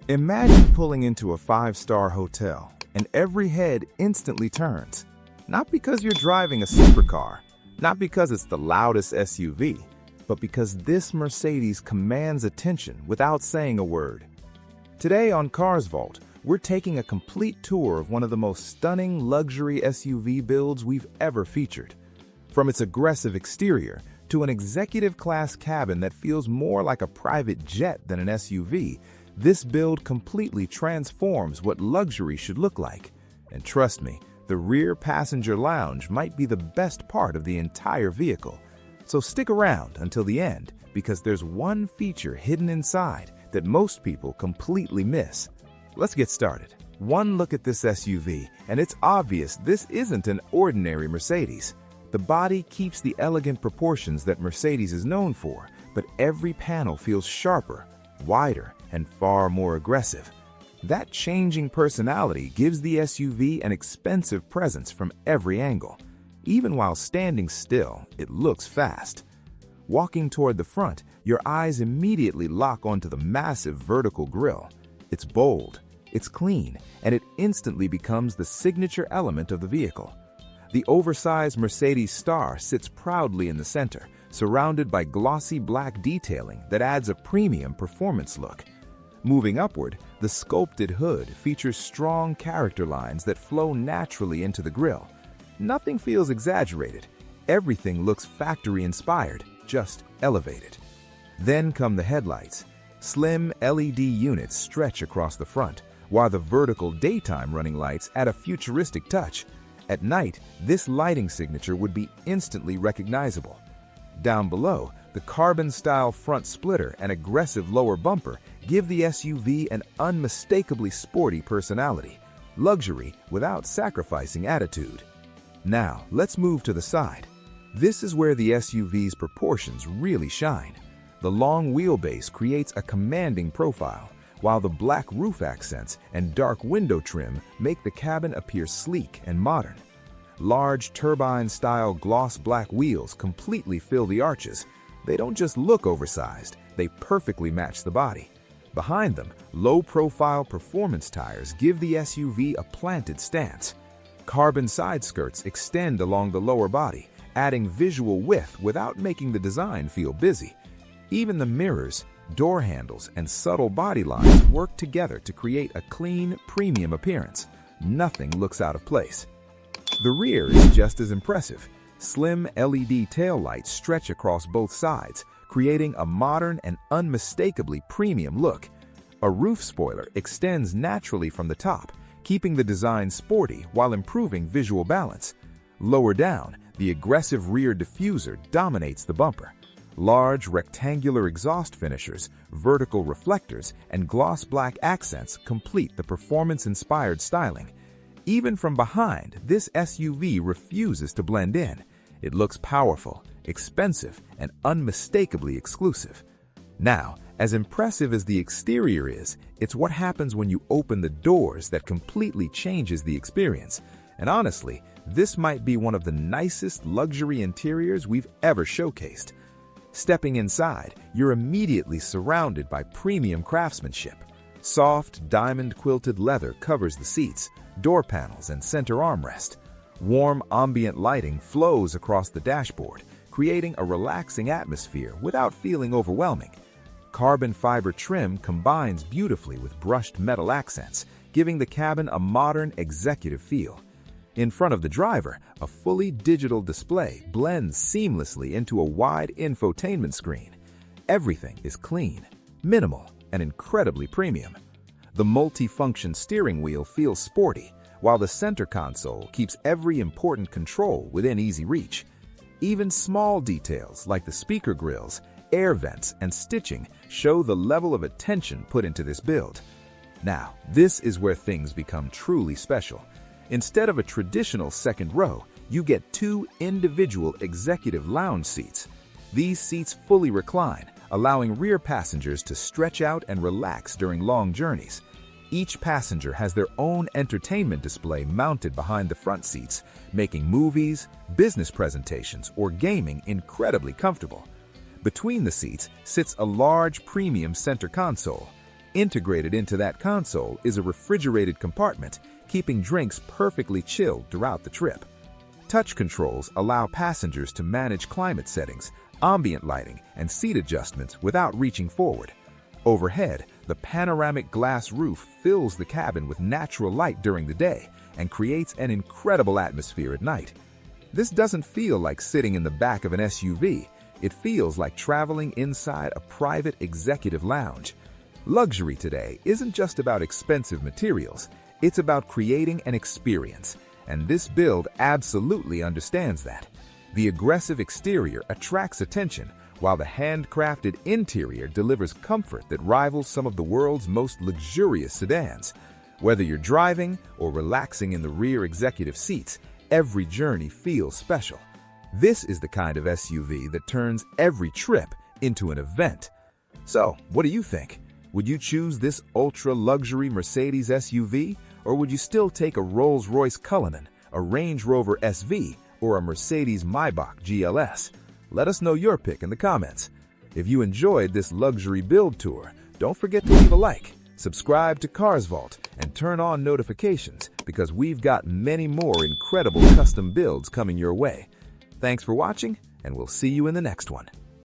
Imagine pulling into a five-star hotel and every head instantly turns. Not because you're driving a supercar, not because it's the loudest SUV, but because this Mercedes commands attention without saying a word. Today on Cars Vault, we're taking a complete tour of one of the most stunning luxury SUV builds we've ever featured. From its aggressive exterior to an executive-class cabin that feels more like a private jet than an SUV, this build completely transforms what luxury should look like. And trust me, the rear passenger lounge might be the best part of the entire vehicle. So stick around until the end, because there's one feature hidden inside that most people completely miss. Let's get started. One look at this SUV, and it's obvious this isn't an ordinary Mercedes. The body keeps the elegant proportions that Mercedes is known for, but every panel feels sharper, wider, and far more aggressive. That changing personality gives the SUV an expensive presence from every angle. Even while standing still, it looks fast. Walking toward the front, your eyes immediately lock onto the massive vertical grille. It's bold, it's clean, and it instantly becomes the signature element of the vehicle. The oversized Mercedes star sits proudly in the center, surrounded by glossy black detailing that adds a premium performance look. Moving upward, the sculpted hood features strong character lines that flow naturally into the grille. Nothing feels exaggerated. Everything looks factory-inspired, just elevated. Then come the headlights. Slim LED units stretch across the front, while the vertical daytime running lights add a futuristic touch. At night, this lighting signature would be instantly recognizable. Down below, the carbon-style front splitter and aggressive lower bumper give the SUV an unmistakably sporty personality. Luxury without sacrificing attitude. Now, let's move to the side. This is where the SUV's proportions really shine. The long wheelbase creates a commanding profile, while the black roof accents and dark window trim make the cabin appear sleek and modern. Large turbine-style gloss black wheels completely fill the arches. They don't just look oversized, they perfectly match the body. Behind them, low-profile performance tires give the SUV a planted stance. Carbon side skirts extend along the lower body, adding visual width without making the design feel busy. Even the mirrors, door handles, and subtle body lines work together to create a clean, premium appearance. Nothing looks out of place. The rear is just as impressive. Slim LED taillights stretch across both sides, creating a modern and unmistakably premium look. A roof spoiler extends naturally from the top, keeping the design sporty while improving visual balance. Lower down, the aggressive rear diffuser dominates the bumper. Large rectangular exhaust finishers, vertical reflectors, and gloss black accents complete the performance-inspired styling. Even from behind, this SUV refuses to blend in. It looks powerful, expensive, and unmistakably exclusive. Now, as impressive as the exterior is, it's what happens when you open the doors that completely changes the experience. And honestly, this might be one of the nicest luxury interiors we've ever showcased. Stepping inside, you're immediately surrounded by premium craftsmanship. Soft, diamond-quilted leather covers the seats, door panels, and center armrest. Warm ambient lighting flows across the dashboard, creating a relaxing atmosphere without feeling overwhelming. Carbon fiber trim combines beautifully with brushed metal accents, giving the cabin a modern executive feel. In front of the driver, a fully digital display blends seamlessly into a wide infotainment screen. Everything is clean, minimal, and incredibly premium. The multi-function steering wheel feels sporty, while the center console keeps every important control within easy reach. Even small details like the speaker grills, air vents, and stitching show the level of attention put into this build. Now, this is where things become truly special. Instead of a traditional second row, you get two individual executive lounge seats. These seats fully recline, allowing rear passengers to stretch out and relax during long journeys. Each passenger has their own entertainment display mounted behind the front seats, making movies, business presentations, or gaming incredibly comfortable. Between the seats sits a large premium center console. Integrated into that console is a refrigerated compartment, keeping drinks perfectly chilled throughout the trip. Touch controls allow passengers to manage climate settings, ambient lighting, and seat adjustments without reaching forward. Overhead, the panoramic glass roof fills the cabin with natural light during the day and creates an incredible atmosphere at night. This doesn't feel like sitting in the back of an SUV. It feels like traveling inside a private executive lounge. Luxury today isn't just about expensive materials, it's about creating an experience, and this build absolutely understands that. The aggressive exterior attracts attention, while the handcrafted interior delivers comfort that rivals some of the world's most luxurious sedans. Whether you're driving or relaxing in the rear executive seats, every journey feels special. This is the kind of SUV that turns every trip into an event. So, what do you think? Would you choose this ultra-luxury Mercedes SUV, or would you still take a Rolls-Royce Cullinan, a Range Rover SV, or a Mercedes Maybach GLS? Let us know your pick in the comments. If you enjoyed this luxury build tour, don't forget to leave a like, subscribe to Cars Vault, and turn on notifications because we've got many more incredible custom builds coming your way. Thanks for watching, and we'll see you in the next one.